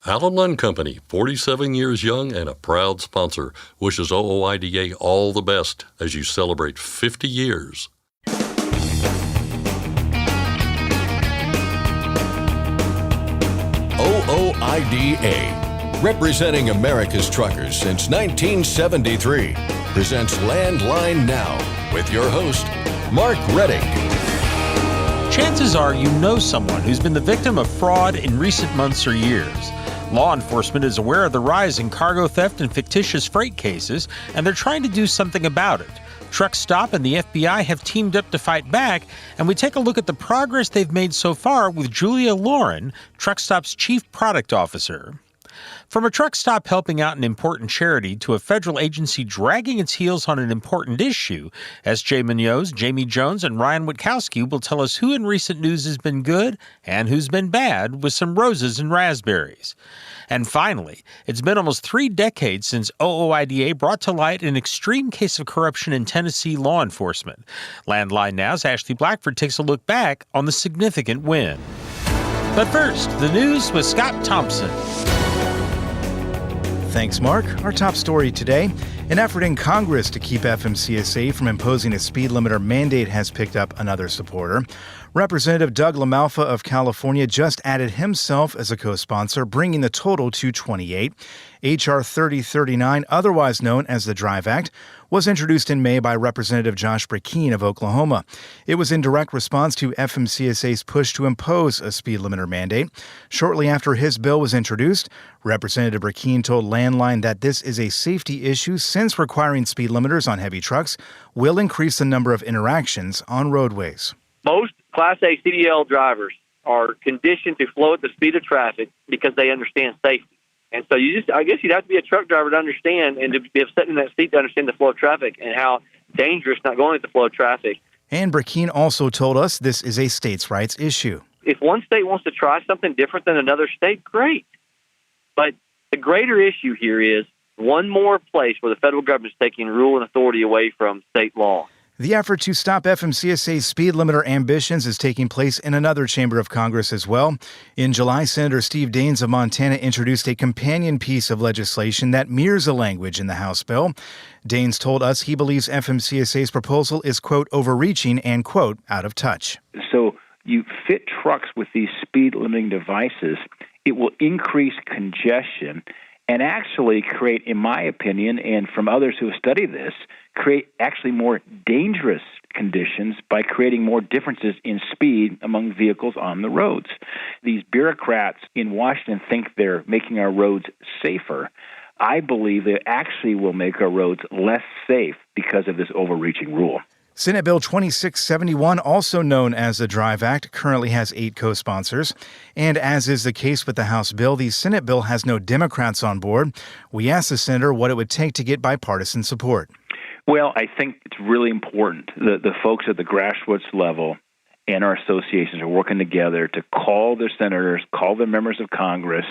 Allen Lund Company, 47 years young and a proud sponsor, wishes OOIDA all the best as you celebrate 50 years. OOIDA, representing America's truckers since 1973, presents Landline Now with your host, Mark Reddick. Chances are you know someone who's been the victim of fraud in recent months or years. Law enforcement is aware of the rise in cargo theft and fictitious freight cases, and they're trying to do something about it. Truck Stop and the FBI have teamed up to fight back, and we take a look at the progress they've made so far with Julia Lauren, Truck Stop's Chief Product Officer. From a truck stop helping out an important charity to a federal agency dragging its heels on an important issue, S.J. Munoz, Jamie Jones, and Ryan Witkowski will tell us who in recent news has been good and who's been bad with some Roses and Razzberries. And finally, it's been almost 3 decades since OOIDA brought to light an extreme case of corruption in Tennessee law enforcement. Landline Now's Ashley Blackford takes a look back on the significant win. But first, the news with Scott Thompson. Thanks, Mark. Our top story today, an effort in Congress to keep FMCSA from imposing a speed limiter mandate has picked up another supporter. Representative Doug LaMalfa of California just added himself as a co-sponsor, bringing the total to 28. H.R. 3039, otherwise known as the DRIVE Act, was introduced in May by Representative Josh Brakeen of Oklahoma. It was in direct response to FMCSA's push to impose a speed limiter mandate. Shortly after his bill was introduced, Representative Brakeen told Landline that this is a safety issue since requiring speed limiters on heavy trucks will increase the number of interactions on roadways. Most Class A CDL drivers are conditioned to flow at the speed of traffic because they understand safety. And so I guess you'd have to be a truck driver to understand and to be sitting in that seat to understand the flow of traffic and how dangerous not going at the flow of traffic. And Brakeen also told us this is a states' rights issue. If one state wants to try something different than another state, great. But the greater issue here is one more place where the federal government is taking rule and authority away from state law. The effort to stop FMCSA's speed limiter ambitions is taking place in another chamber of Congress as well. In July, Senator Steve Daines of Montana introduced a companion piece of legislation that mirrors the language in the House bill. Daines told us he believes FMCSA's proposal is, quote, overreaching and, quote, out of touch. So you fit trucks with these speed limiting devices, it will increase congestion and actually create, in my opinion, and from others who have studied this, create actually more dangerous conditions by creating more differences in speed among vehicles on the roads. These bureaucrats in Washington think they're making our roads safer. I believe they actually will make our roads less safe because of this overreaching rule. Senate Bill 2671, also known as the DRIVE Act, currently has 8 co-sponsors. And as is the case with the House bill, the Senate bill has no Democrats on board. We asked the senator what it would take to get bipartisan support. Well, I think it's really important that the folks at the grassroots level and our associations are working together to call their senators, call their members of Congress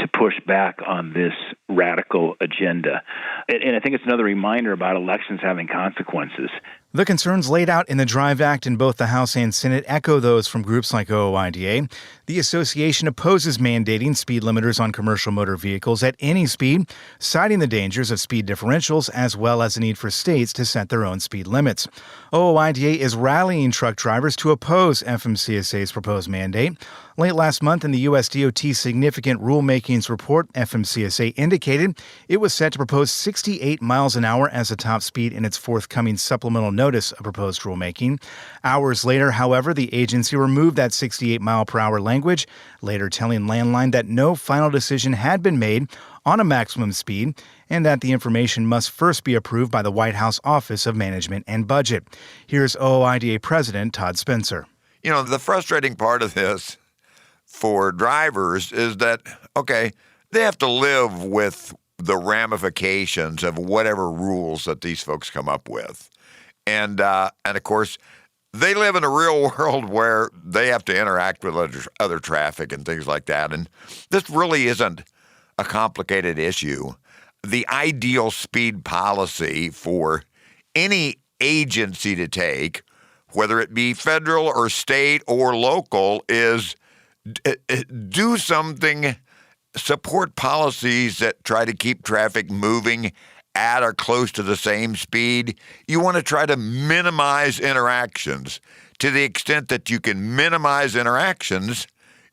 to push back on this radical agenda. And I think it's another reminder about elections having consequences. The concerns laid out in the DRIVE Act in both the House and Senate echo those from groups like OOIDA. The association opposes mandating speed limiters on commercial motor vehicles at any speed, citing the dangers of speed differentials as well as the need for states to set their own speed limits. OOIDA is rallying truck drivers to oppose FMCSA's proposed mandate. Late last month in the USDOT Significant Rulemakings Report, FMCSA indicated it was set to propose 68 miles an hour as a top speed in its forthcoming supplemental notice of proposed rulemaking. Hours later, however, the agency removed that 68-mile-per-hour language, later telling Landline that no final decision had been made on a maximum speed and that the information must first be approved by the White House Office of Management and Budget. Here's OOIDA President Todd Spencer. You know, the frustrating part of this for drivers is that, okay, they have to live with the ramifications of whatever rules that these folks come up with. And of course, they live in a real world where they have to interact with other traffic and things like that. And this really isn't a complicated issue. The ideal speed policy for any agency to take, whether it be federal or state or local, is do something support policies that try to keep traffic moving at or close to the same speed. You want to try to minimize interactions. To the extent that you can minimize interactions,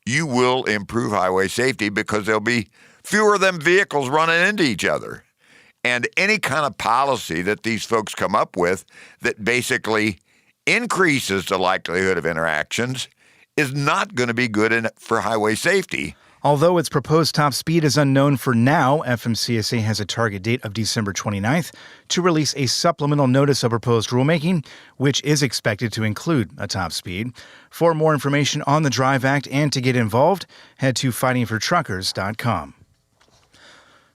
you will improve highway safety because there'll be fewer of them vehicles running into each other. And any kind of policy that these folks come up with that basically increases the likelihood of interactions is not going to be good for highway safety. Although its proposed top speed is unknown for now, FMCSA has a target date of December 29th to release a supplemental notice of proposed rulemaking, which is expected to include a top speed. For more information on the Drive Act and to get involved, head to fightingfortruckers.com.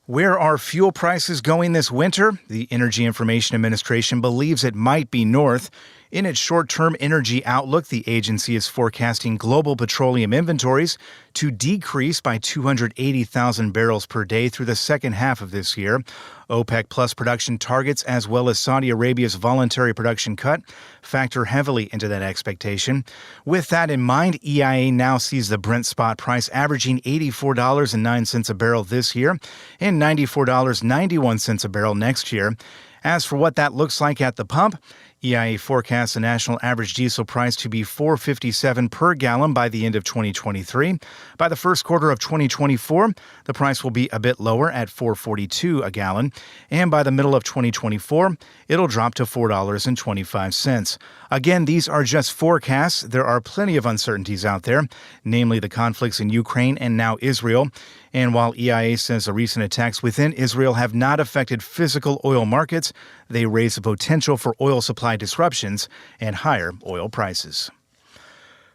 Where are fuel prices going this winter? The Energy Information Administration believes it might be north. In its short-term energy outlook, the agency is forecasting global petroleum inventories to decrease by 280,000 barrels per day through the second half of this year. OPEC Plus production targets, as well as Saudi Arabia's voluntary production cut, factor heavily into that expectation. With that in mind, EIA now sees the Brent spot price averaging $84.09 a barrel this year and $94.91 a barrel next year. As for what that looks like at the pump, EIA forecasts the national average diesel price to be $4.57 per gallon by the end of 2023. By the first quarter of 2024, the price will be a bit lower at $4.42 a gallon, and by the middle of 2024, it'll drop to $4.25. Again, these are just forecasts. There are plenty of uncertainties out there, namely the conflicts in Ukraine and now Israel. And while EIA says the recent attacks within Israel have not affected physical oil markets, they raise the potential for oil supply disruptions and higher oil prices.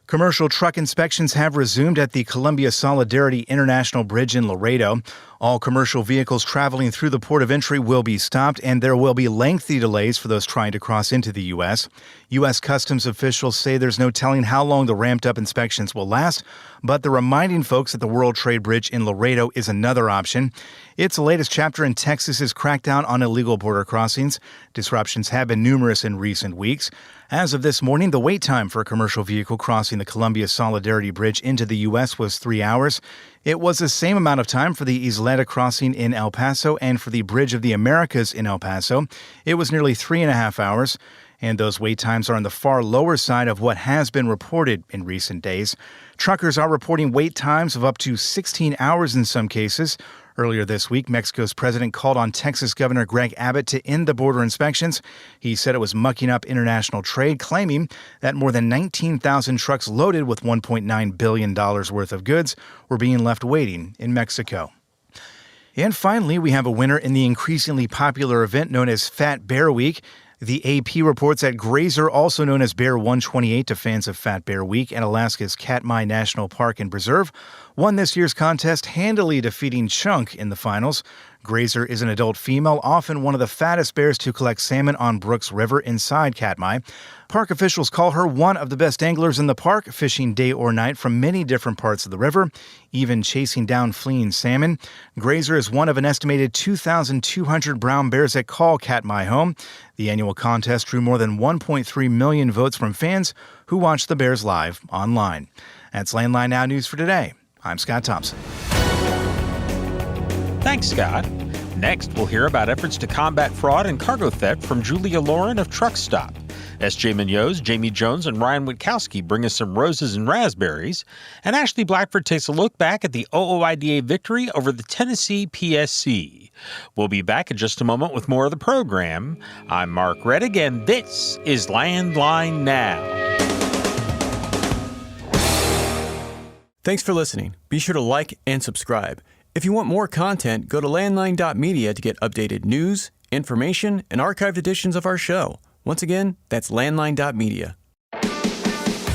Commercial truck inspections have resumed at the Columbia Solidarity International Bridge in Laredo. All commercial vehicles traveling through the port of entry will be stopped, and there will be lengthy delays for those trying to cross into the U.S. U.S. Customs officials say there's no telling how long the ramped-up inspections will last, but they're reminding folks that the World Trade Bridge in Laredo is another option. It's the latest chapter in Texas's crackdown on illegal border crossings. Disruptions have been numerous in recent weeks. As of this morning, the wait time for a commercial vehicle crossing the Columbia Solidarity Bridge into the U.S. was 3 hours. It was the same amount of time for the Isleta crossing in El Paso and for the Bridge of the Americas in El Paso. It was nearly 3.5 hours. And those wait times are on the far lower side of what has been reported in recent days. Truckers are reporting wait times of up to 16 hours in some cases. Earlier this week, Mexico's president called on Texas Governor Greg Abbott to end the border inspections. He said it was mucking up international trade, claiming that more than 19,000 trucks loaded with $1.9 billion worth of goods were being left waiting in Mexico. And finally, we have a winner in the increasingly popular event known as Fat Bear Week. The AP reports that Grazer, also known as Bear 128 to fans of Fat Bear Week and Alaska's Katmai National Park and Preserve, won this year's contest, handily defeating Chunk in the finals. Grazer is an adult female, often one of the fattest bears to collect salmon on Brooks River inside Katmai. Park officials call her one of the best anglers in the park, fishing day or night from many different parts of the river, even chasing down fleeing salmon. Grazer is one of an estimated 2,200 brown bears that call Katmai home. The annual contest drew more than 1.3 million votes from fans who watched the bears live online. That's Landline Now News for today. I'm Scott Thompson. Thanks, Scott. Next, we'll hear about efforts to combat fraud and cargo theft from Julia Lauren of Truck Stop. S.J. Munoz, Jamie Jones, and Ryan Witkowski bring us some Roses and Razzberries. And Ashley Blackford takes a look back at the OOIDA victory over the Tennessee PSC. We'll be back in just a moment with more of the program. I'm Mark Reddick, and this is Landline Now. Thanks for listening. Be sure to like and subscribe. If you want more content, go to landline.media to get updated news, information, and archived editions of our show. Once again, that's landline.media.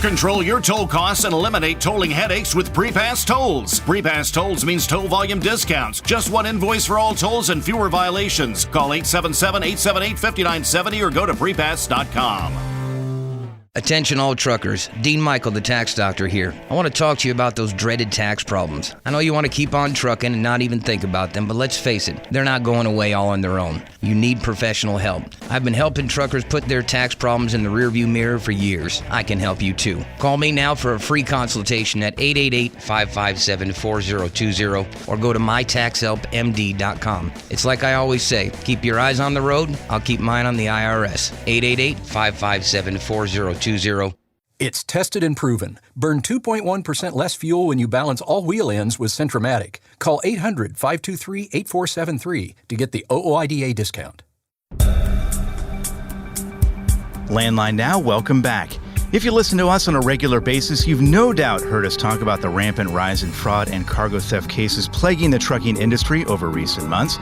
Control your toll costs and eliminate tolling headaches with Prepass Tolls. Prepass Tolls means toll volume discounts. Just one invoice for all tolls and fewer violations. Call 877-878-5970 or go to prepass.com. Attention all truckers, Dean Michael, the tax doctor here. I want to talk to you about those dreaded tax problems. I know you want to keep on trucking and not even think about them, but let's face it, they're not going away all on their own. You need professional help. I've been helping truckers put their tax problems in the rearview mirror for years. I can help you too. Call me now for a free consultation at 888-557-4020 or go to mytaxhelpmd.com. It's like I always say, keep your eyes on the road, I'll keep mine on the IRS. 888-557-4020. It's tested and proven. Burn 2.1% less fuel when you balance all wheel ends with Centromatic. Call 800-523-8473 to get the OOIDA discount. Landline Now, welcome back. If you listen to us on a regular basis, you've no doubt heard us talk about the rampant rise in fraud and cargo theft cases plaguing the trucking industry over recent months.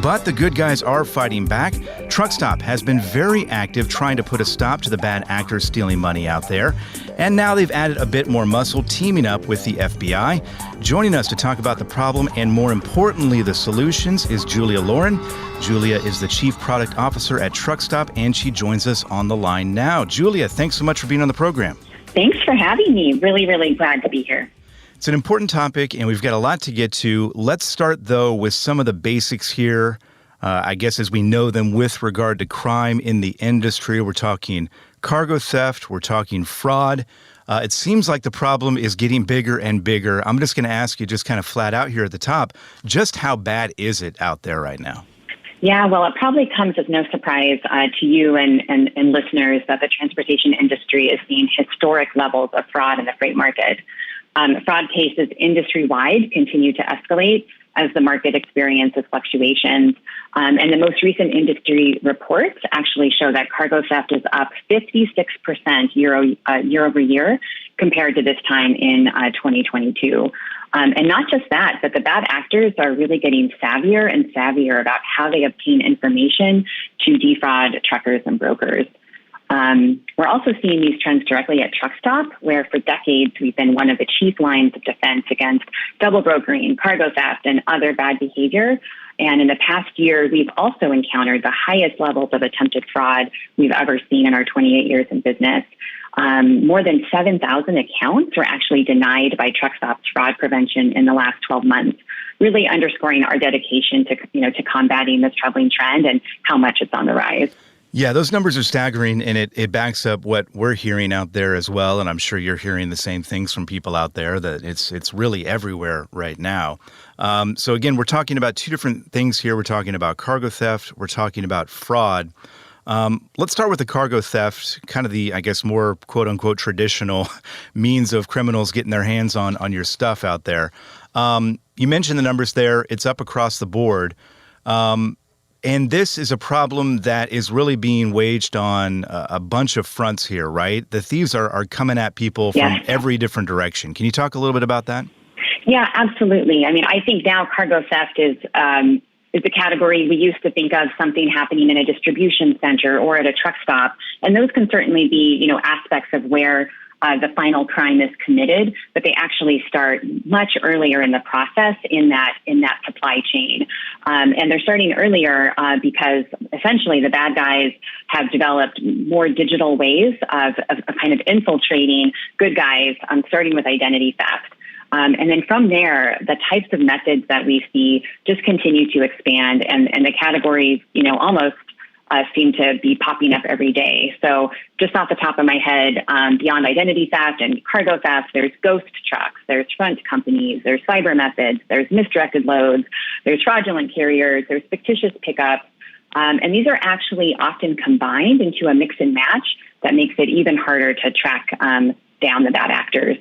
But the good guys are fighting back. Truckstop has been very active trying to put a stop to the bad actors stealing money out there. And now they've added a bit more muscle, teaming up with the FBI. Joining us to talk about the problem and, more importantly, the solutions is Julia Lauren. Julia is the Chief Product Officer at Truckstop, and she joins us on the line now. Julia, thanks so much for being on the program. Thanks for having me. Really, really glad to be here. It's an important topic, and we've got a lot to get to. Let's start, though, with some of the basics here, I guess as we know them with regard to crime in the industry. We're talking cargo theft. We're talking fraud. It seems like the problem is getting bigger and bigger. I'm just going to ask you just kind of flat out here at the top, just how bad is it out there right now? Yeah, well, it probably comes as no surprise to you and listeners that the transportation industry is seeing historic levels of fraud in the freight market. Fraud cases industry-wide continue to escalate as the market experiences fluctuations. And the most recent industry reports actually show that cargo theft is up 56% year over year compared to this time in 2022. And not just that, but the bad actors are really getting savvier and savvier about how they obtain information to defraud truckers and brokers. We're also seeing these trends directly at Truckstop, where for decades we've been one of the chief lines of defense against double brokering, cargo theft, and other bad behavior. And in the past year, we've also encountered the highest levels of attempted fraud we've ever seen in our 28 years in business. More than 7,000 accounts were actually denied by Truckstop's fraud prevention in the last 12 months, really underscoring our dedication to combating this troubling trend and how much it's on the rise. Yeah, those numbers are staggering, and it backs up what we're hearing out there as well, and I'm sure you're hearing the same things from people out there, that it's really everywhere right now. So again, we're talking about two different things here. We're talking about cargo theft. We're talking about fraud. Let's start with the cargo theft, kind of the, I guess, more quote-unquote traditional means of criminals getting their hands on your stuff out there. You mentioned the numbers there. It's up across the board. And this is a problem that is really being waged on a bunch of fronts here, right? The thieves are coming at people from every different direction. Can you talk a little bit about that? Yeah, absolutely. I mean, I think now cargo theft is a category we used to think of something happening in a distribution center or at a truck stop. And those can certainly be, aspects of where the final crime is committed, but they actually start much earlier in the process in that supply chain. And they're starting earlier because essentially the bad guys have developed more digital ways of kind of infiltrating good guys, starting with identity theft. And then from there, the types of methods that we see just continue to expand, and the categories, almost seem to be popping up every day. So just off the top of my head, beyond identity theft and cargo theft, there's ghost trucks, there's front companies, there's cyber methods, there's misdirected loads, there's fraudulent carriers, there's fictitious pickups. And these are actually often combined into a mix and match that makes it even harder to track down the bad actors.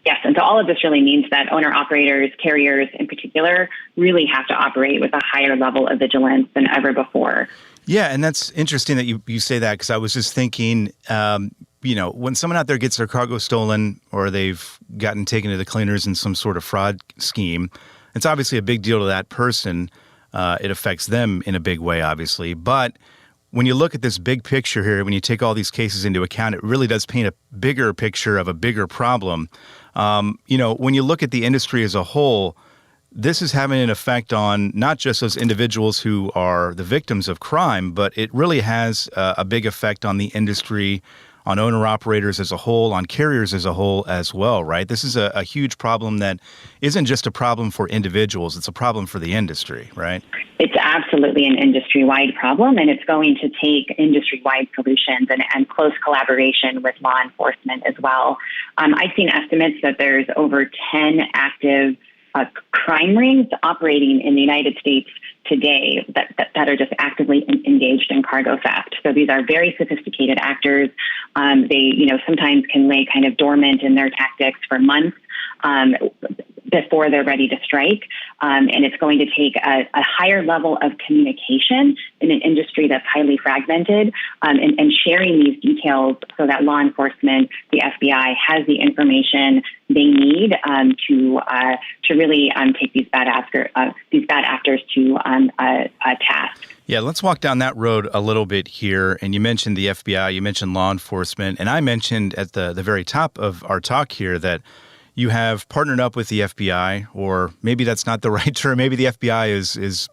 Yes, and so all of this really means that owner-operators, carriers in particular, really have to operate with a higher level of vigilance than ever before. Yeah, and that's interesting that you say that, because I was just thinking, when someone out there gets their cargo stolen or they've gotten taken to the cleaners in some sort of fraud scheme, it's obviously a big deal to that person. It affects them in a big way, obviously. But when you look at this big picture here, when you take all these cases into account, it really does paint a bigger picture of a bigger problem. When you look at the industry as a whole, this is having an effect on not just those individuals who are the victims of crime, but it really has a big effect on the industry, on owner-operators as a whole, on carriers as a whole as well, right? This is a huge problem that isn't just a problem for individuals. It's a problem for the industry, right? It's absolutely an industry-wide problem, and it's going to take industry-wide solutions and close collaboration with law enforcement as well. I've seen estimates that there's over 10 active crime rings operating in the United States today that are just actively engaged in cargo theft. So these are very sophisticated actors. They, sometimes can lay kind of dormant in their tactics for months before they're ready to strike. And it's going to take a higher level of communication in an industry that's highly fragmented, and sharing these details so that law enforcement, the FBI, has the information they need to really take these bad actors to task. Yeah, let's walk down that road a little bit here. And you mentioned the FBI, you mentioned law enforcement, and I mentioned at the very top of our talk here that you have partnered up with the FBI, or maybe that's not the right term. Maybe the FBI is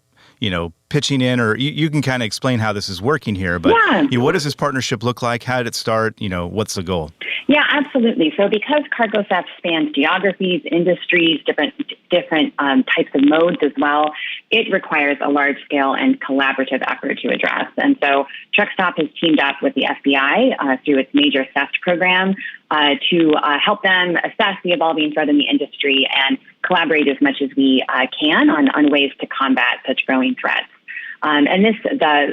pitching in, or you can kind of explain how this is working here. But what does this partnership look like? How did it start? What's the goal? Yeah, absolutely. So because cargo theft spans geographies, industries, different types of modes as well, it requires a large-scale and collaborative effort to address. And so TruckStop has teamed up with the FBI through its major theft program to help them assess the evolving threat in the industry and collaborate as much as we can on ways to combat such growing threats. And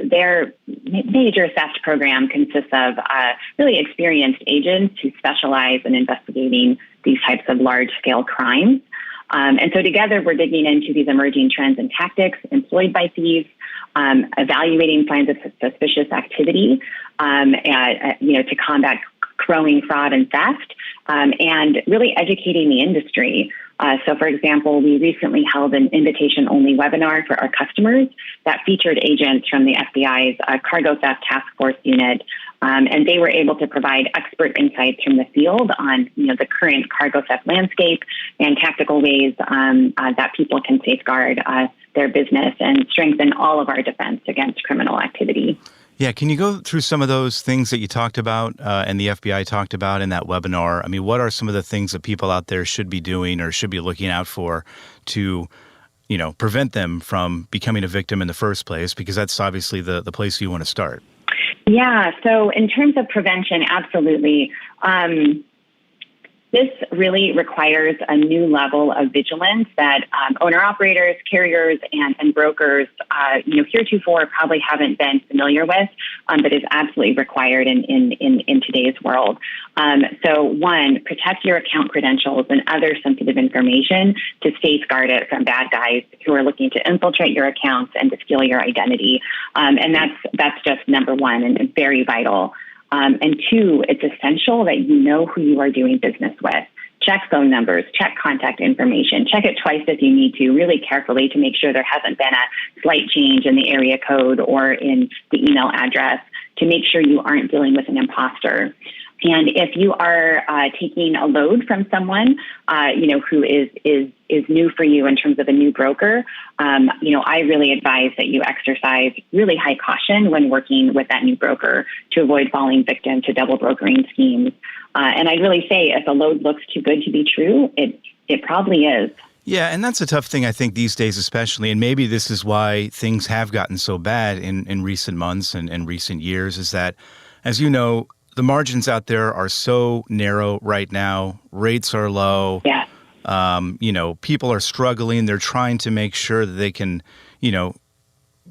their major theft program consists of really experienced agents who specialize in investigating these types of large-scale crimes. And so together we're digging into these emerging trends and tactics employed by thieves, evaluating signs of suspicious activity, to combat growing fraud and theft, and really educating the industry. So, for example, we recently held an invitation-only webinar for our customers that featured agents from the FBI's Cargo Theft Task Force unit, and they were able to provide expert insights from the field on, the current cargo theft landscape and tactical ways that people can safeguard their business and strengthen all of our defense against criminal activity. Yeah, can you go through some of those things that you talked about and the FBI talked about in that webinar? I mean, what are some of the things that people out there should be doing or should be looking out for to, prevent them from becoming a victim in the first place? Because that's obviously the place you want to start. Yeah, so in terms of prevention, absolutely. This really requires a new level of vigilance that owner-operators, carriers, and brokers, heretofore probably haven't been familiar with, but is absolutely required in today's world. So, one, protect your account credentials and other sensitive information to safeguard it from bad guys who are looking to infiltrate your accounts and to steal your identity. And that's just number one and very vital. And two, it's essential that you know who you are doing business with. Check phone numbers, check contact information, check it twice if you need to, really carefully to make sure there hasn't been a slight change in the area code or in the email address to make sure you aren't dealing with an imposter. And if you are taking a load from someone, who is new for you in terms of a new broker, I really advise that you exercise really high caution when working with that new broker to avoid falling victim to double brokering schemes. And I'd really say if a load looks too good to be true, it probably is. Yeah, and that's a tough thing, I think, these days especially, and maybe this is why things have gotten so bad in recent months and recent years, is that, as you know, the margins out there are so narrow right now. Rates are low. Yeah. People are struggling. They're trying to make sure that they can,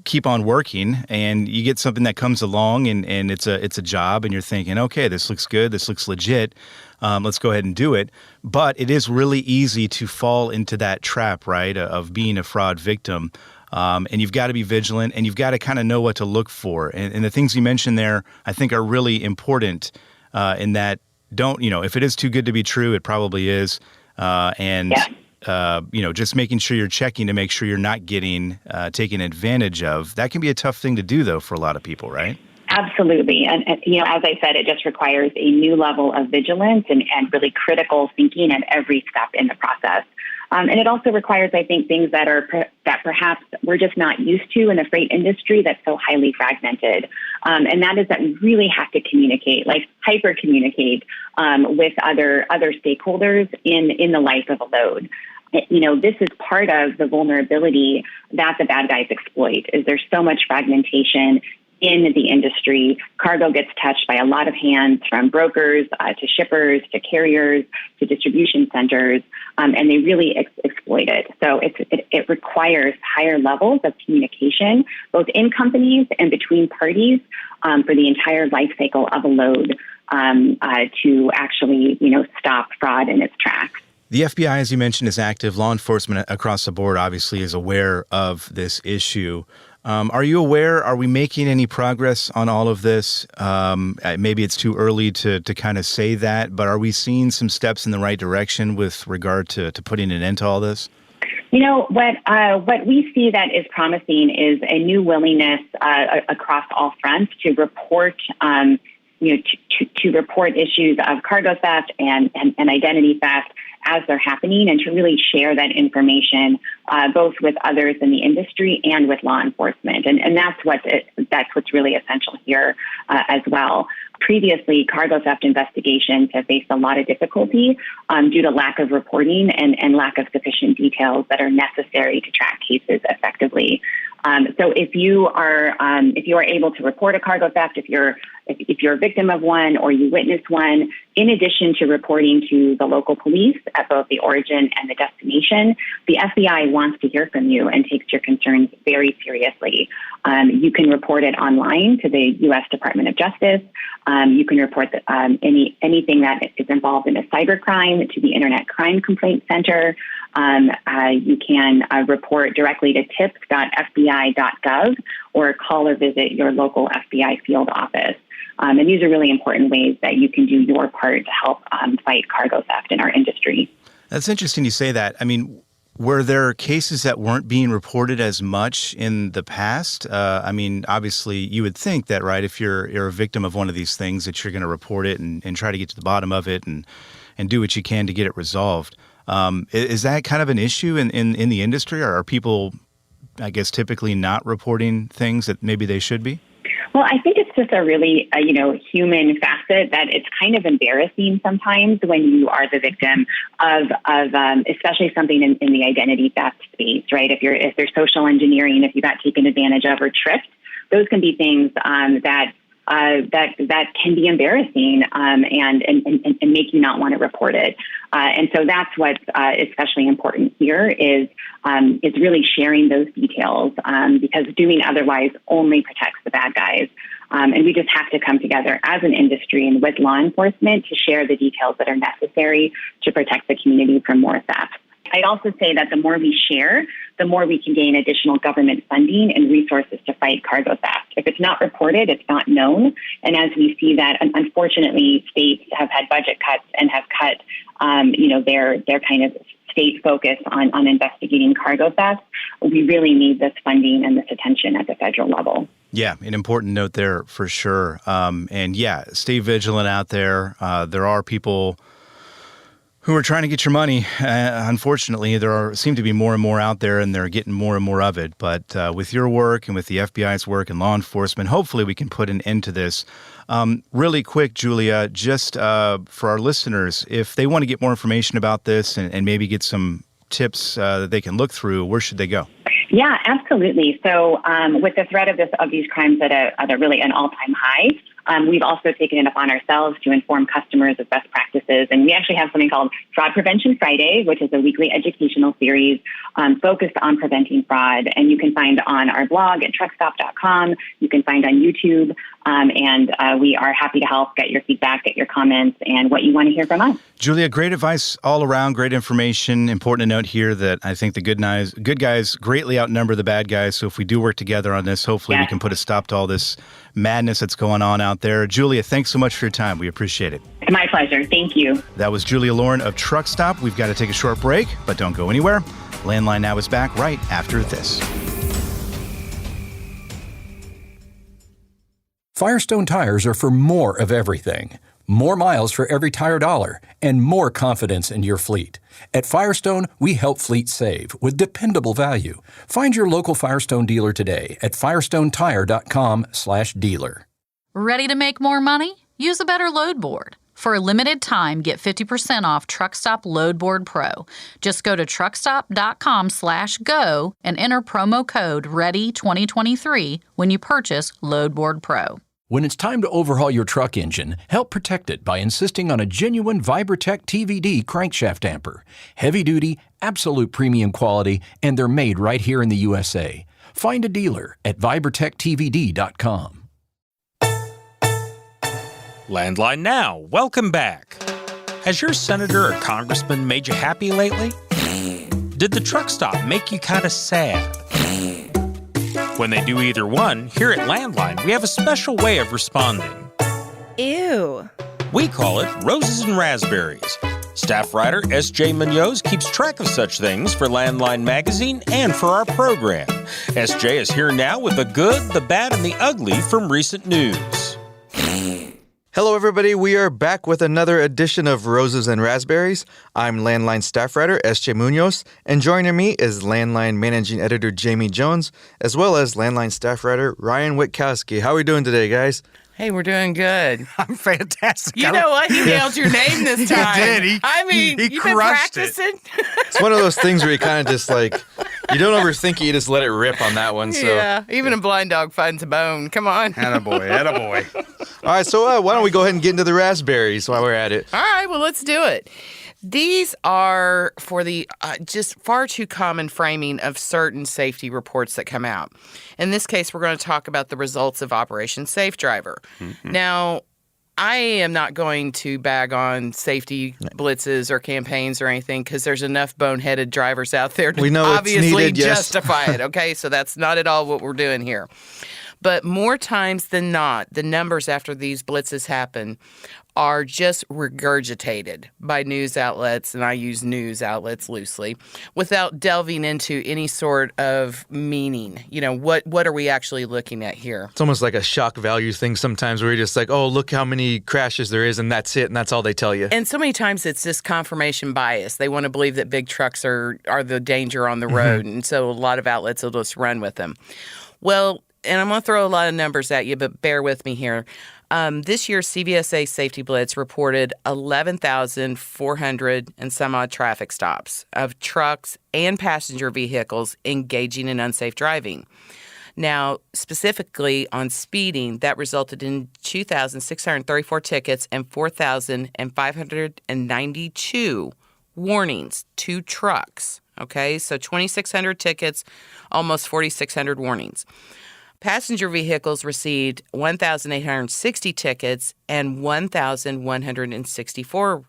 keep on working. And you get something that comes along and it's a job and you're thinking, okay, this looks good. This looks legit. Let's go ahead and do it. But it is really easy to fall into that trap, right, of being a fraud victim. And you've got to be vigilant, and you've got to kind of know what to look for. And the things you mentioned there, I think, are really important in that if it is too good to be true, it probably is. Just making sure you're checking to make sure you're not getting taken advantage of. That can be a tough thing to do, though, for a lot of people, right? Absolutely. And as I said, it just requires a new level of vigilance and really critical thinking at every step in the process. And it also requires, I think, things that perhaps we're just not used to in the freight industry that's so highly fragmented. And that is that we really have to communicate, like hyper communicate with other stakeholders in the life of a load. This is part of the vulnerability that the bad guys exploit. Is there's so much fragmentation in the industry. Cargo gets touched by a lot of hands, from brokers to shippers to carriers to distribution centers, and they really exploit it. So it requires higher levels of communication, both in companies and between parties, for the entire life cycle of a load to actually, stop fraud in its tracks. The FBI, as you mentioned, is active. Law enforcement across the board obviously is aware of this issue. Are you aware? Are we making any progress on all of this? Maybe it's too early to kind of say that, but are we seeing some steps in the right direction with regard to putting an end to all this? What we see that is promising is a new willingness across all fronts to report, to report issues of cargo theft and identity theft as they're happening, and to really share that information both with others in the industry and with law enforcement. And that's what's really essential here as well. Previously, cargo theft investigations have faced a lot of difficulty due to lack of reporting and lack of sufficient details that are necessary to track cases effectively. So if you are able to report a cargo theft, if you're a victim of one or you witness one, in addition to reporting to the local police at both the origin and the destination, the FBI wants to hear from you and takes your concerns very seriously. You can report it online to the U.S. Department of Justice. You can report anything that is involved in a cybercrime to the Internet Crime Complaint Center. You can report directly to tips.fbi.gov or call or visit your local FBI field office. And these are really important ways that you can do your part to help fight cargo theft in our industry. That's interesting you say that. I mean, were there cases that weren't being reported as much in the past? Obviously, you would think that, right, if you're a victim of one of these things, that you're going to report it and try to get to the bottom of it and do what you can to get it resolved. Is that kind of an issue in the industry? Or are people, I guess, typically not reporting things that maybe they should be? Well, I think it's just a really, human facet that it's kind of embarrassing sometimes when you are the victim of especially something in the identity theft space, right? If there's social engineering, if you got taken advantage of or tricked, those can be things that can be embarrassing and make you not want to report it. And so that's what's especially important here is really sharing those details because doing otherwise only protects the bad guys. And we just have to come together as an industry and with law enforcement to share the details that are necessary to protect the community from more theft. I'd also say that the more we share, the more we can gain additional government funding and resources to fight cargo theft. If it's not reported, it's not known. And as we see that, unfortunately, states have had budget cuts and have cut, their kind of state focus on investigating cargo theft. We really need this funding and this attention at the federal level. Yeah, an important note there for sure. Stay vigilant out there. There are people who are trying to get your money. Unfortunately, seem to be more and more out there, and they're getting more and more of it. But with your work and with the FBI's work and law enforcement, hopefully we can put an end to this. Really quick, Julia, just for our listeners, if they want to get more information about this and maybe get some tips that they can look through, where should they go? Yeah, absolutely. So with the threat of these crimes at a really an all-time high, we've also taken it upon ourselves to inform customers of best practices. And we actually have something called Fraud Prevention Friday, which is a weekly educational series focused on preventing fraud. And you can find on our blog at truckstop.com. You can find on YouTube. And we are happy to help get your feedback, get your comments, and what you want to hear from us. Julia, great advice all around, great information. Important to note here that I think the good guys greatly outnumber the bad guys. So if we do work together on this, hopefully we can put a stop to all this madness that's going on out there. Julia, thanks so much for your time. We appreciate it. My pleasure. Thank you. That was Julia Lauren of Truck Stop. We've got to take a short break, but don't go anywhere. Landline Now is back right after this. Firestone tires are for more of everything. more miles for every tire dollar, and more confidence in your fleet. At Firestone, we help fleets save with dependable value. Find your local Firestone dealer today at firestonetire.com/dealer. Ready to make more money? Use a better load board. For a limited time, get 50% off Truckstop Load Board Pro. Just go to truckstop.com/go and enter promo code READY2023 when you purchase Load Board Pro. When it's time to overhaul your truck engine, help protect it by insisting on a genuine Vibratech TVD crankshaft damper. Heavy duty, absolute premium quality, and they're made right here in the USA. Find a dealer at vibratechtvd.com. Landline Now, welcome back. Has your senator or congressman made you happy lately? Did the truck stop make you kind of sad? When they do either one, here at Landline, we have a special way of responding. Ew. We call it Roses and Razzberries. Staff writer S.J. Munoz keeps track of such things for Landline Magazine and for our program. S.J. is here now with the good, the bad, and the ugly from recent news. Hello, everybody. We are back with another edition of Roses and Razzberries. I'm Landline staff writer S.J. Munoz, and joining me is Landline managing editor Jamie Jones, as well as Landline staff writer Ryan Witkowski. How are we doing today, guys? Hey, we're doing good. I'm fantastic. You know what? He nailed your name this time. He did. You've been practicing. It's one of those things where you kind of just like, you don't overthink it, you just let it rip on that one. So. Yeah, even a blind dog finds a bone. Come on. Attaboy. All right, so why don't we go ahead and get into the raspberries while we're at it? All right, well, let's do it. These are for the just far too common framing of certain safety reports that come out. In this case, we're going to talk about the results of Operation Safe Driver. Mm-hmm. Now, I am not going to bag on safety blitzes or campaigns or anything because there's enough boneheaded drivers out there to obviously justify it. Okay, so that's not at all what we're doing here. But more times than not, the numbers after these blitzes happen are just regurgitated by news outlets, and I use news outlets loosely, without delving into any sort of meaning. You know, what are we actually looking at here? It's almost like a shock value thing sometimes where you're just like, oh, look how many crashes there is, and that's it, and that's all they tell you. And so many times it's just confirmation bias. They want to believe that big trucks are the danger on the road, and so a lot of outlets will just run with them. Well, and I'm going to throw a lot of numbers at you, but bear with me here. This year, CVSA Safety Blitz reported 11,400 and some odd traffic stops of trucks and passenger vehicles engaging in unsafe driving. Now, specifically on speeding, that resulted in 2,634 tickets and 4,592 warnings to trucks. Okay, so 2,600 tickets, almost 4,600 warnings. Passenger vehicles received 1,860 tickets and 1,164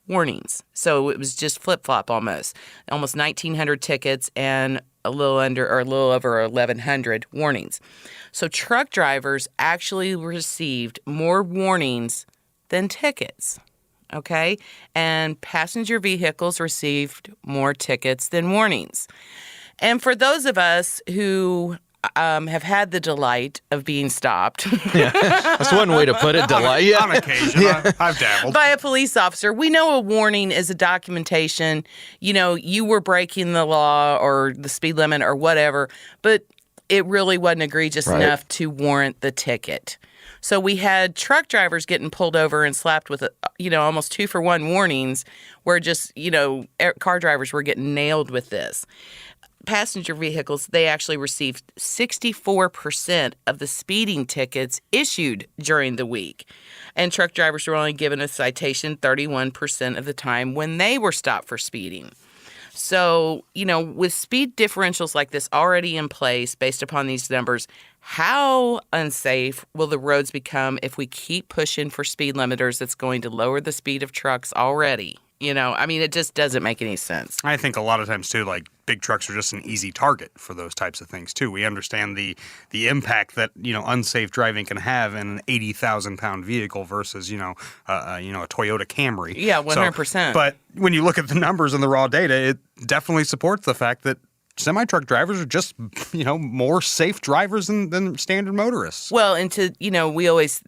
warnings. So it was just flip-flop almost 1,900 tickets and a little over 1,100 warnings. So truck drivers actually received more warnings than tickets. Okay? And passenger vehicles received more tickets than warnings. And for those of us who have had the delight of being stopped. Yeah, that's one way to put it, delight. Yeah. On occasion, yeah. I've dabbled. By a police officer. We know a warning is a documentation. You know, you were breaking the law or the speed limit or whatever, but it really wasn't egregious enough to warrant the ticket. So we had truck drivers getting pulled over and slapped with, almost 2-for-1 warnings where just, car drivers were getting nailed with this. Passenger vehicles, they actually received 64% of the speeding tickets issued during the week. And truck drivers were only given a citation 31% of the time when they were stopped for speeding. So, with speed differentials like this already in place based upon these numbers, how unsafe will the roads become if we keep pushing for speed limiters that's going to lower the speed of trucks already? It just doesn't make any sense. I think a lot of times, too, like big trucks are just an easy target for those types of things, too. We understand the impact that, unsafe driving can have in an 80,000-pound vehicle versus, a Toyota Camry. Yeah, 100%. But when you look at the numbers and the raw data, it definitely supports the fact that semi-truck drivers are just, more safe drivers than standard motorists. Well, and we always...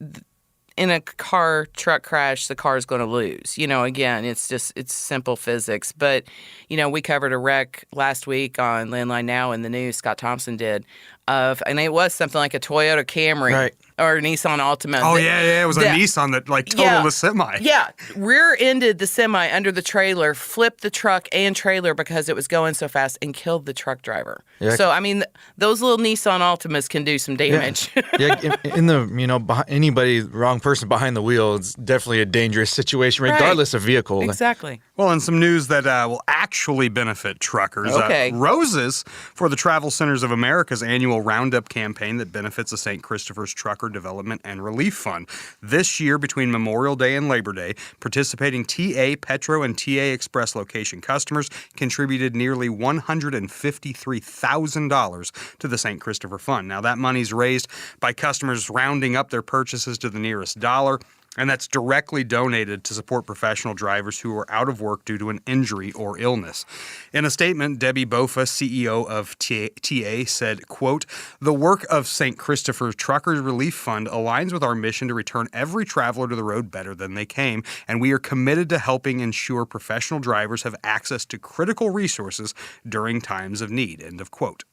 in a car truck crash, the car is going to lose. Again, it's simple physics. But, we covered a wreck last week on Landline Now in the news, Scott Thompson did, and it was something like a Toyota Camry or a Nissan Altima. Oh, yeah. It was a Nissan that totaled a semi. Yeah. Rear-ended the semi under the trailer, flipped the truck and trailer because it was going so fast and killed the truck driver. Yeah. So, those little Nissan Altimas can do some damage. Yeah, in the, anybody, wrong person behind the wheel, it's definitely a dangerous situation, regardless of vehicle. Exactly. Well, and some news that will actually benefit truckers. Okay. Roses for the Travel Centers of America's annual Roundup campaign that benefits the St. Christopher's Trucker Development and Relief Fund. This year, between Memorial Day and Labor Day, participating TA, Petro, and TA Express location customers contributed nearly $153,000 to the St. Christopher Fund. Now, that money's raised by customers rounding up their purchases to the nearest dollar, and that's directly donated to support professional drivers who are out of work due to an injury or illness. In a statement, Debbie Bofa, CEO of TA, said, quote, "The work of St. Christopher's Truckers Relief Fund aligns with our mission to return every traveler to the road better than they came, and we are committed to helping ensure professional drivers have access to critical resources during times of need," end of quote.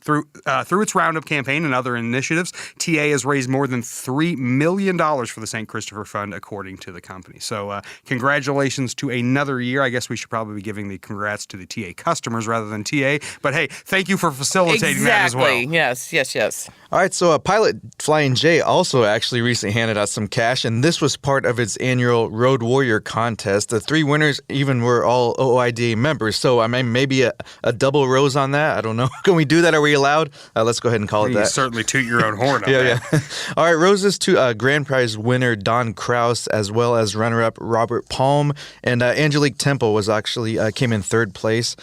Through its Roundup campaign and other initiatives, TA has raised more than $3 million for the St. Christopher Fund, according to the company. So congratulations to another year. I guess we should probably be giving the congrats to the TA customers rather than TA. But hey, thank you for facilitating that as well. Yes. All right, so Pilot Flying J also actually recently handed out some cash, and this was part of its annual Road Warrior contest. The 3 winners even were all OOIDA members, so maybe a double rose on that. I don't know. Can we do that? Are we allowed? Let's go ahead and call it that. You certainly toot your own horn on yeah. All right, roses to grand prize winner Don Kraus, as well as runner-up Robert Palm, and Angelique Temple was actually came in 3rd place.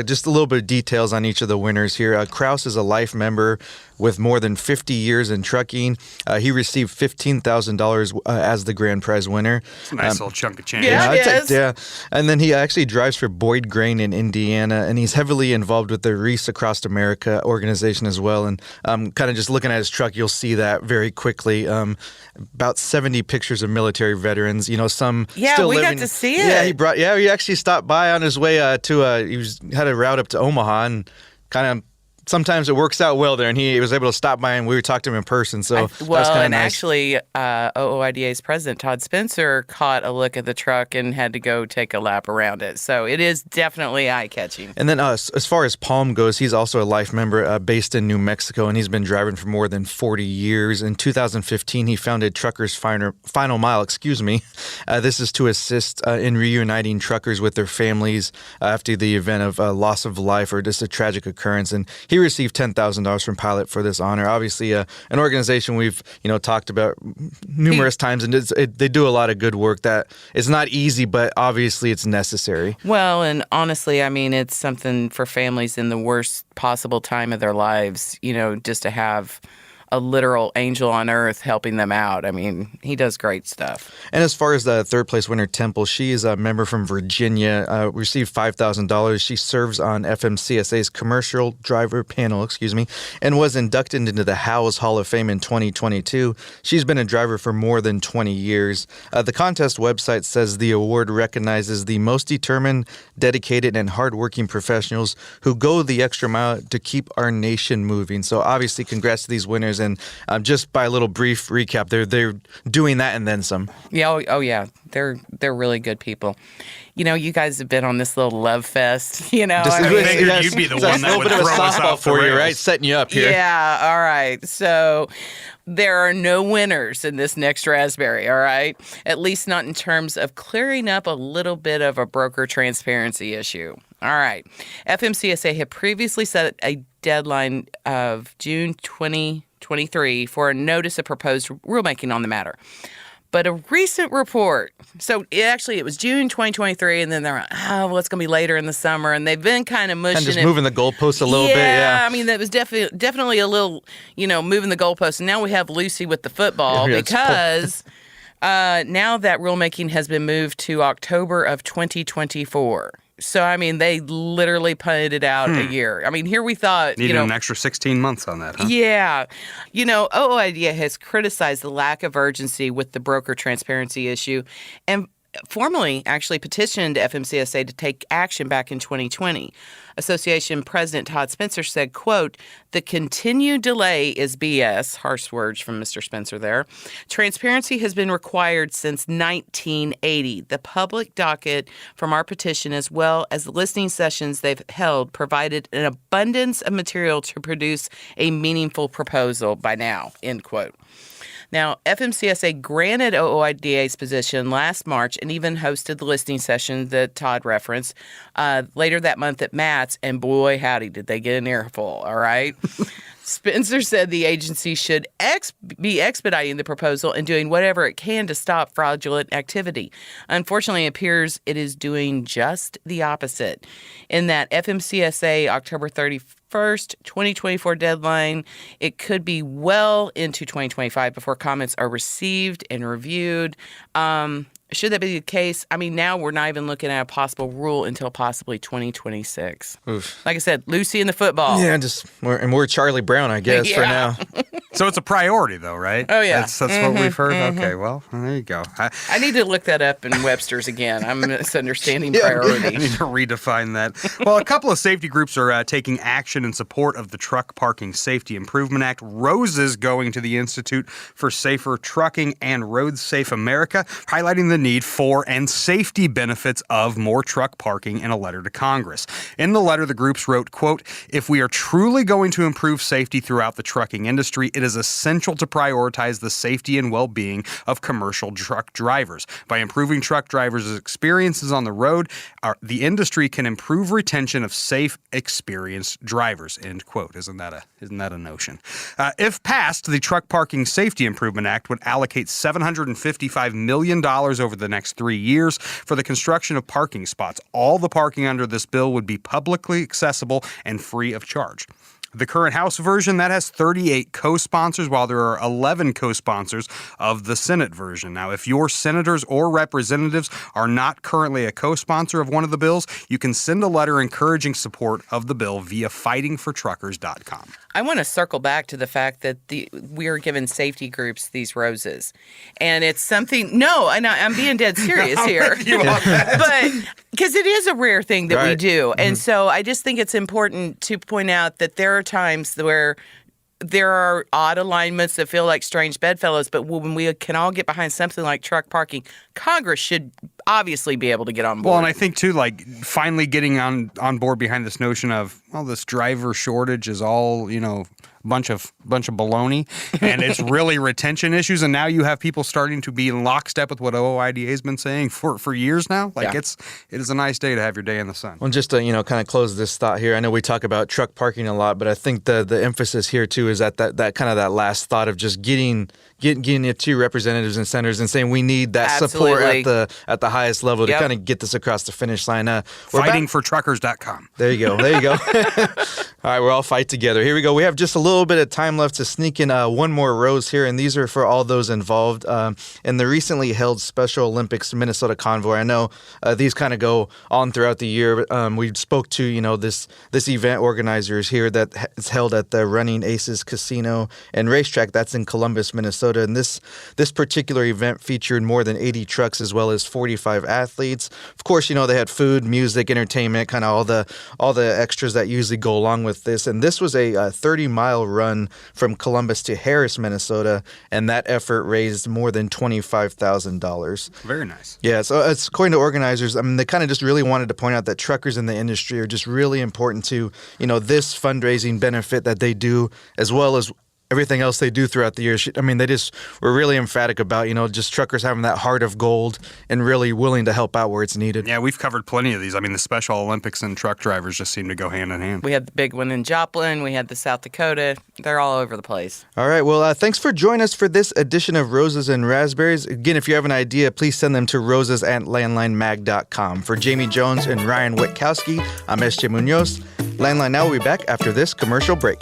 Just a little bit of details on each of the winners here. Kraus is a life member with more than 50 years in trucking. He received $15,000 as the grand prize winner. It's a nice little chunk of change. Yeah, it is. Yeah. And then he actually drives for Boyd Grain in Indiana, and he's heavily involved with the Reese Across America organization as well. And kind of just looking at his truck, you'll see that very quickly. About 70 pictures of military veterans. Some still we living. got to see it. Yeah, he actually stopped by on his way had a route up to Omaha and kind of. Sometimes it works out well there, and he was able to stop by, and we talked to him in person, so that's kind of nice. Actually, OOIDA's president, Todd Spencer, caught a look at the truck and had to go take a lap around it. So it is definitely eye-catching. And then as far as Palm goes, he's also a life member based in New Mexico, and he's been driving for more than 40 years. In 2015, he founded Truckers Final Mile. This is to assist in reuniting truckers with their families after the event of loss of life or just a tragic occurrence, and he received $10,000 from Pilot for this honor. Obviously, an organization we've talked about numerous times, and they do a lot of good work that is not easy, but obviously it's necessary. Well, and honestly, it's something for families in the worst possible time of their lives, just to have a literal angel on earth helping them out. He does great stuff. And as far as the 3rd place winner, Temple, she is a member from Virginia, received $5,000. She serves on FMCSA's commercial driver panel, and was inducted into the Howes Hall of Fame in 2022. She's been a driver for more than 20 years. The contest website says the award recognizes the most determined, dedicated, and hardworking professionals who go the extra mile to keep our nation moving. So obviously, congrats to these winners. And just by a little brief recap, they're doing that and then some. Yeah, yeah, they're really good people. You guys have been on this little love fest. I figured you'd be the one that would throw us off for you, right? Setting you up here. Yeah, all right. So there are no winners in this next Raspberry, all right? At least not in terms of clearing up a little bit of a broker transparency issue. All right. FMCSA had previously set a deadline of June 2023 for a notice of proposed rulemaking on the matter. But a recent report, it was June 2023, and then they're like, it's going to be later in the summer, and they've been kind of mushing it. And just moving the goalposts a little bit, yeah. That was definitely a little, moving the goalposts. And now we have Lucy with the football because now that rulemaking has been moved to October of 2024. So, I mean, they literally punted it out a year. I mean, here we thought, Needed an extra 16 months on that, huh? Yeah. OOIDA has criticized the lack of urgency with the broker transparency issue and formally actually petitioned FMCSA to take action back in 2020. Association President Todd Spencer said, quote, "The continued delay is BS," harsh words from Mr. Spencer there. "Transparency has been required since 1980. The public docket from our petition, as well as the listening sessions they've held, provided an abundance of material to produce a meaningful proposal by now," end quote. Now, FMCSA granted OOIDA's position last March and even hosted the listening session that Todd referenced later that month at Matt's, and boy, howdy, did they get an earful, all right? Spencer said the agency should be expediting the proposal and doing whatever it can to stop fraudulent activity. Unfortunately, it appears it is doing just the opposite. In that FMCSA October 31st, 2024 deadline, it could be well into 2025 before comments are received and reviewed. Should that be the case? I mean, now we're not even looking at a possible rule until possibly 2026. Oof. Like I said, Lucy in the football. Yeah, we're Charlie Brown, I guess, for now. So it's a priority, though, right? Oh, yeah. That's what we've heard? Okay, well, there you go. I need to look that up in Webster's again. I'm misunderstanding priority. I need to redefine that. Well, a couple of safety groups are taking action in support of the Truck Parking Safety Improvement Act. Roses going to the Institute for Safer Trucking and Road Safe America, highlighting the need for and safety benefits of more truck parking in a letter to Congress. In the letter, the groups wrote, quote, "If we are truly going to improve safety throughout the trucking industry, it is essential to prioritize the safety and well-being of commercial truck drivers. By improving truck drivers' experiences on the road, the industry can improve retention of safe, experienced drivers," end quote. Isn't that a notion? If passed, the Truck Parking Safety Improvement Act would allocate $755 million over the next 3 years for the construction of parking spots. All the parking under this bill would be publicly accessible and free of charge. The current House version, that has 38 co-sponsors, while there are 11 co-sponsors of the Senate version. Now, if your senators or representatives are not currently a co-sponsor of one of the bills, you can send a letter encouraging support of the bill via fightingfortruckers.com. I want to circle back to the fact that we are giving safety groups these roses. And it's something, no, I'm being dead serious here. But because it is a rare thing that we do. And so I just think it's important to point out that there are times where there are odd alignments that feel like strange bedfellows, but when we can all get behind something like truck parking, Congress should obviously be able to get on board. Well, and I think, too, like, finally getting on board behind this notion of, well, this driver shortage is all, bunch of baloney, and it's really retention issues. And now you have people starting to be in lockstep with what OOIDA has been saying for years now. Like, it is a nice day to have your day in the sun. Well, just to kind of close this thought here, I know we talk about truck parking a lot, but I think the emphasis here too is that kind of that last thought of just getting it to representatives and senators and saying we need that support at the highest level to kind of get this across the finish line. Fightingfortruckers.com. There you go. All right, we're all fight together. Here we go. We have just a little bit of time left to sneak in one more rose here, and these are for all those involved in the recently held Special Olympics Minnesota Convoy. I know these kind of go on throughout the year. We spoke to this event organizers here that is held at the Running Aces Casino and Racetrack. That's in Columbus, Minnesota. And this particular event featured more than 80 trucks as well as 45 athletes. Of course, they had food, music, entertainment, kind of all the extras that usually go along with this. And this was a 30-mile run from Columbus to Harris, Minnesota, and that effort raised more than $25,000. Very nice. Yeah, so it's according to organizers, they kind of just really wanted to point out that truckers in the industry are just really important to, this fundraising benefit that they do, as well as everything else they do throughout the year. They just were really emphatic about, just truckers having that heart of gold and really willing to help out where it's needed. Yeah, we've covered plenty of these. The Special Olympics and truck drivers just seem to go hand in hand. We had the big one in Joplin. We had the South Dakota. They're all over the place. All right. Well, thanks for joining us for this edition of Roses and Razzberries. Again, if you have an idea, please send them to roses@landlinemag.com. For Jamie Jones and Ryan Witkowski, I'm S.J. Munoz. Landline Now will be back after this commercial break.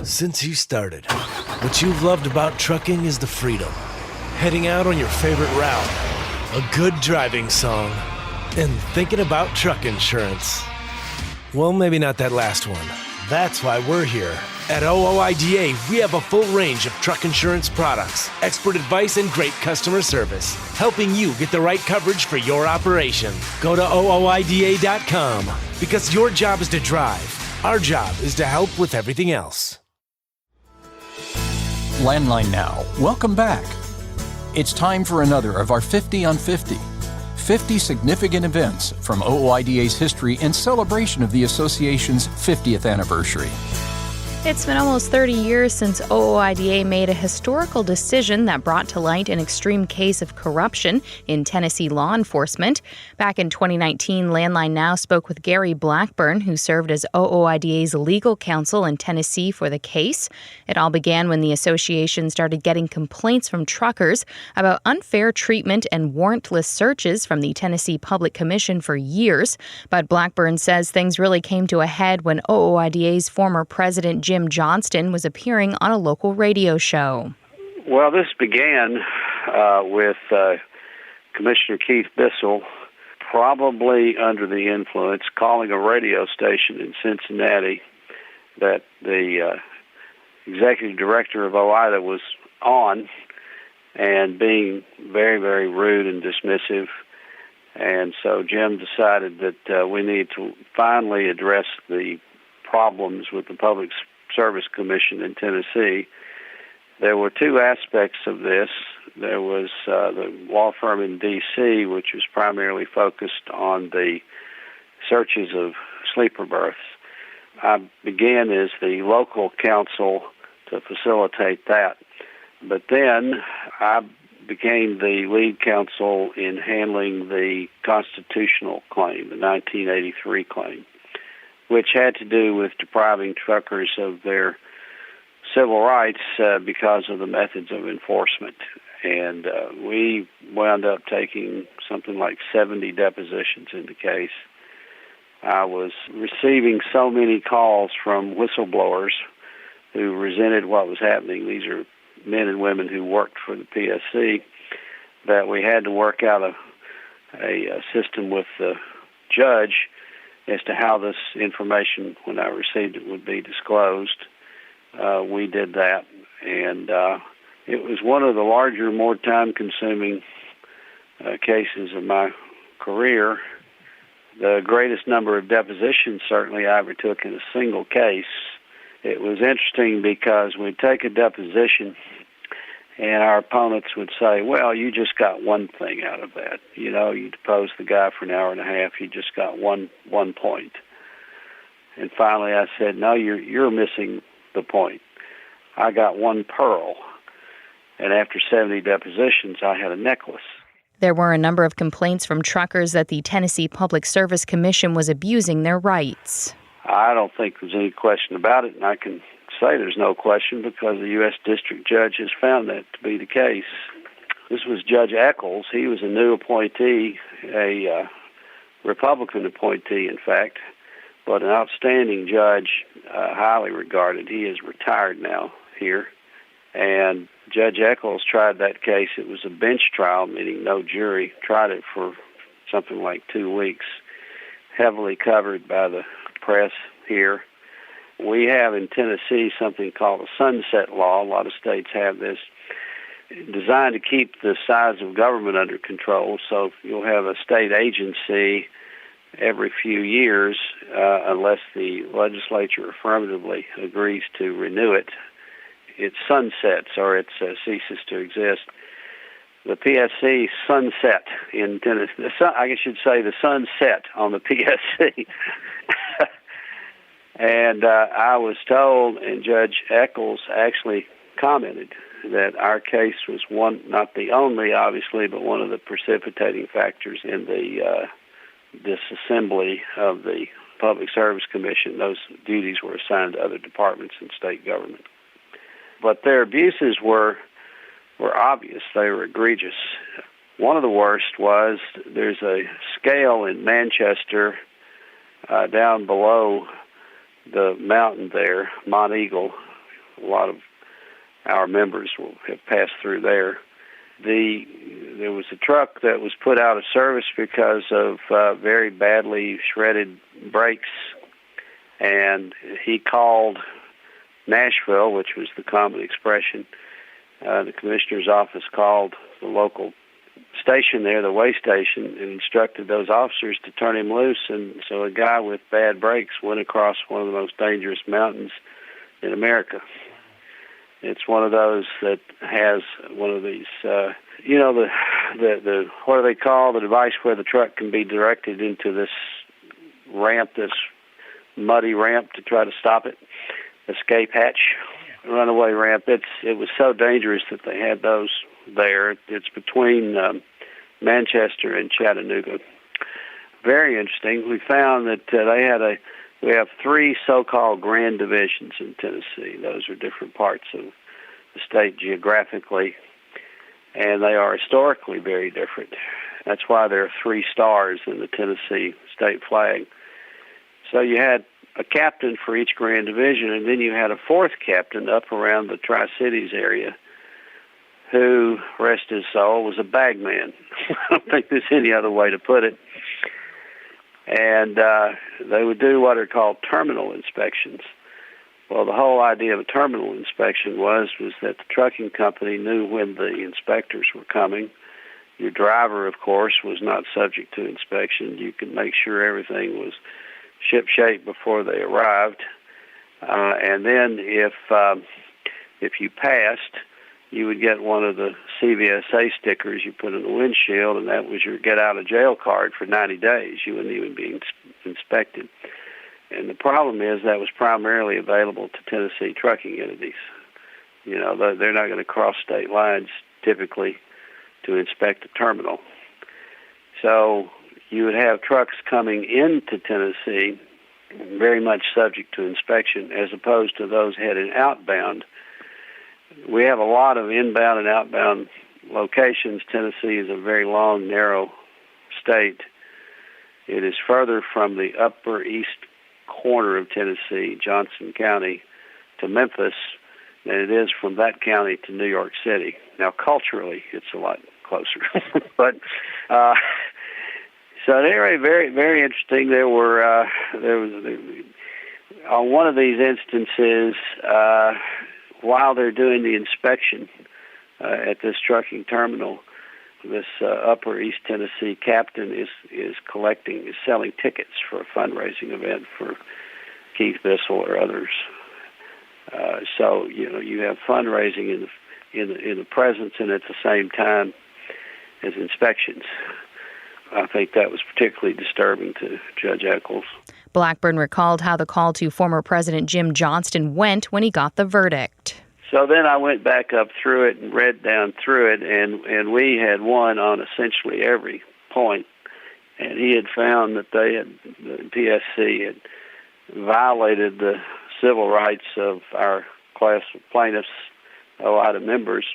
Since you started, what you've loved about trucking is the freedom. heading out on your favorite route, a good driving song, and thinking about truck insurance. Well, maybe not that last one. That's why we're here. At OOIDA, we have a full range of truck insurance products, expert advice, and great customer service, helping you get the right coverage for your operation. Go to OOIDA.com, because your job is to drive. Our job is to help with everything else. Landline Now, welcome back. It's time for another of our 50 on 50. 50 significant events from OOIDA's history in celebration of the association's 50th anniversary. It's been almost 30 years since OOIDA made a historical decision that brought to light an extreme case of corruption in Tennessee law enforcement. Back in 2019, Landline Now spoke with Gary Blackburn, who served as OOIDA's legal counsel in Tennessee for the case. It all began when the association started getting complaints from truckers about unfair treatment and warrantless searches from the Tennessee Public Commission for years. But Blackburn says things really came to a head when OOIDA's former president, Jim Johnston, was appearing on a local radio show. Well, this began with Commissioner Keith Bissell, probably under the influence, calling a radio station in Cincinnati that the executive director of OOIDA was on, and being very, very rude and dismissive. And so Jim decided that we need to finally address the problems with the Public Service Commission in Tennessee. There were two aspects of this. There was the law firm in D.C., which was primarily focused on the searches of sleeper berths. I began as the local counsel to facilitate that. But then I became the lead counsel in handling the constitutional claim, the 1983 claim, which had to do with depriving truckers of their civil rights because of the methods of enforcement. And we wound up taking something like 70 depositions in the case. I was receiving so many calls from whistleblowers who resented what was happening. These are men and women who worked for the PSC, that we had to work out a system with the judge as to how this information, when I received it, would be disclosed. We did that, and it was one of the larger, more time-consuming cases of my career. The greatest number of depositions, certainly, I ever took in a single case. It was interesting because we'd take a deposition, and our opponents would say, well, you just got one thing out of that. You know, you deposed the guy for an hour and a half, you just got one point. And finally I said, no, you're missing the point. I got one pearl. And after 70 depositions, I had a necklace. There were a number of complaints from truckers that the Tennessee Public Service Commission was abusing their rights. I don't think there's any question about it, and I can say there's no question because the U.S. District Judge has found that to be the case. This was Judge Eccles. He was a new appointee, a Republican appointee, in fact, but an outstanding judge, highly regarded. He is retired now here. And Judge Eccles tried that case. It was a bench trial, meaning no jury. Tried it for something like 2 weeks, heavily covered by the press here. We have in Tennessee something called a sunset law. A lot of states have this, designed to keep the size of government under control. So you'll have a state agency every few years, unless the legislature affirmatively agrees to renew it. It sunsets, or it ceases to exist. The PSC sunset in Tennessee. I should say the sunset on the PSC. And I was told, and Judge Eccles actually commented, that our case was one, not the only, obviously, but one of the precipitating factors in the disassembly of the Public Service Commission. Those duties were assigned to other departments in state government. But their abuses were obvious. They were egregious. One of the worst was there's a scale in Manchester down below the mountain there, Mont Eagle. A lot of our members will have passed through there. there was a truck that was put out of service because of very badly shredded brakes, and he called Nashville, which was the common expression. The commissioner's office called the local station there, the way station, and instructed those officers to turn him loose. And so a guy with bad brakes went across one of the most dangerous mountains in America. It's one of those that has one of these, the what do they call the device where the truck can be directed into this ramp, this muddy ramp to try to stop it, escape hatch, runaway ramp. It was so dangerous that they had those there. It's between Manchester and Chattanooga. Very interesting. We found that we have 3 so-called grand divisions in Tennessee. Those are different parts of the state geographically, and they are historically very different. That's why there are 3 stars in the Tennessee state flag. So you had a captain for each grand division, and then you had a 4th captain up around the Tri-Cities area who, rest his soul, was a bagman. I don't think there's any other way to put it. And they would do what are called terminal inspections. Well, the whole idea of a terminal inspection was that the trucking company knew when the inspectors were coming. Your driver, of course, was not subject to inspection. You could make sure everything was shipshape before they arrived. And then if you passed, you would get one of the CVSA stickers you put in the windshield, and that was your get-out-of-jail card for 90 days. You wouldn't even be inspected. And the problem is that was primarily available to Tennessee trucking entities. You know, they're not going to cross state lines typically to inspect a terminal. So you would have trucks coming into Tennessee very much subject to inspection as opposed to those headed outbound. We have a lot of inbound and outbound locations. Tennessee is a very long, narrow state. It is further from the upper east corner of Tennessee, Johnson County, to Memphis than it is from that county to New York City. Now, culturally, it's a lot closer. But so anyway, very, very interesting. There was on one of these instances, while they're doing the inspection at this trucking terminal, this upper East Tennessee captain is selling tickets for a fundraising event for Keith Bissell or others. So you have fundraising in the presence and at the same time as inspections. I think that was particularly disturbing to Judge Eccles. Blackburn recalled how the call to former President Jim Johnston went when he got the verdict. So then I went back up through it and read down through it, and we had won on essentially every point. And he had found that the PSC had violated the civil rights of our class of plaintiffs, OOIDA members.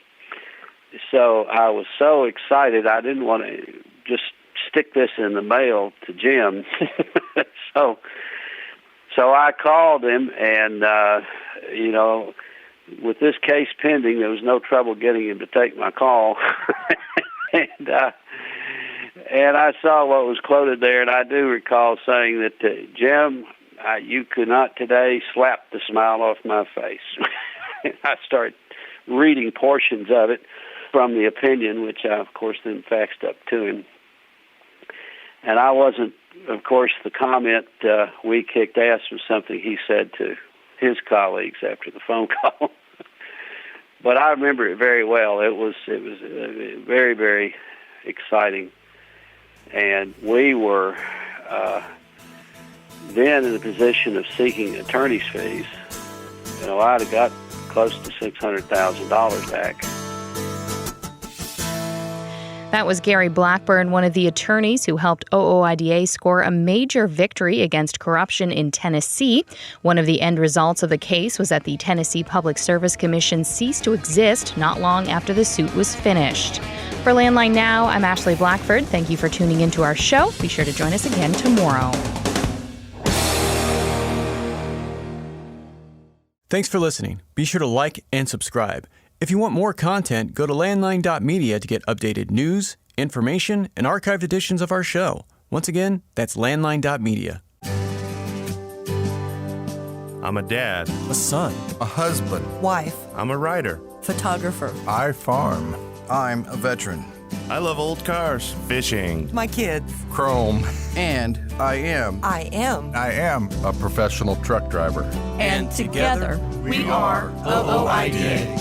So I was so excited, I didn't want to just stick this in the mail to Jim. So I called him, and with this case pending, there was no trouble getting him to take my call. And I saw what was quoted there, and I do recall saying that, Jim, you could not today slap the smile off my face. I started reading portions of it from the opinion, which I, of course, then faxed up to him. And I wasn't, of course, the comment, we kicked ass was something he said to his colleagues after the phone call. But I remember it very well. It was very, very exciting. And we were then in the position of seeking attorney's fees. And OOIDA got close to $600,000 back. That was Gary Blackburn, one of the attorneys who helped OOIDA score a major victory against corruption in Tennessee. One of the end results of the case was that the Tennessee Public Service Commission ceased to exist not long after the suit was finished. For Landline Now, I'm Ashley Blackford. Thank you for tuning into our show. Be sure to join us again tomorrow. Thanks for listening. Be sure to like and subscribe. If you want more content, go to landline.media to get updated news, information, and archived editions of our show. Once again, that's landline.media. I'm a dad, a son, a husband, wife, I'm a writer, photographer. I farm. I'm a veteran. I love old cars, fishing, My kids. chrome, and I am a professional truck driver. And together, we are OOIDA.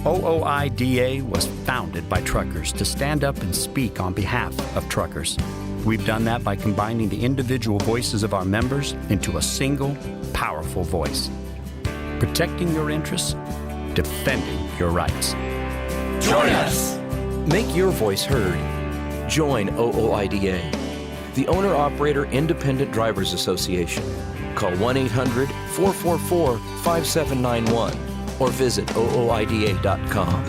OOIDA was founded by truckers to stand up and speak on behalf of truckers. We've done that by combining the individual voices of our members into a single, powerful voice. Protecting your interests, defending your rights. Join us! Make your voice heard. Join OOIDA, the Owner-Operator Independent Drivers Association. Call 1-800-444-5791 or visit OOIDA.com.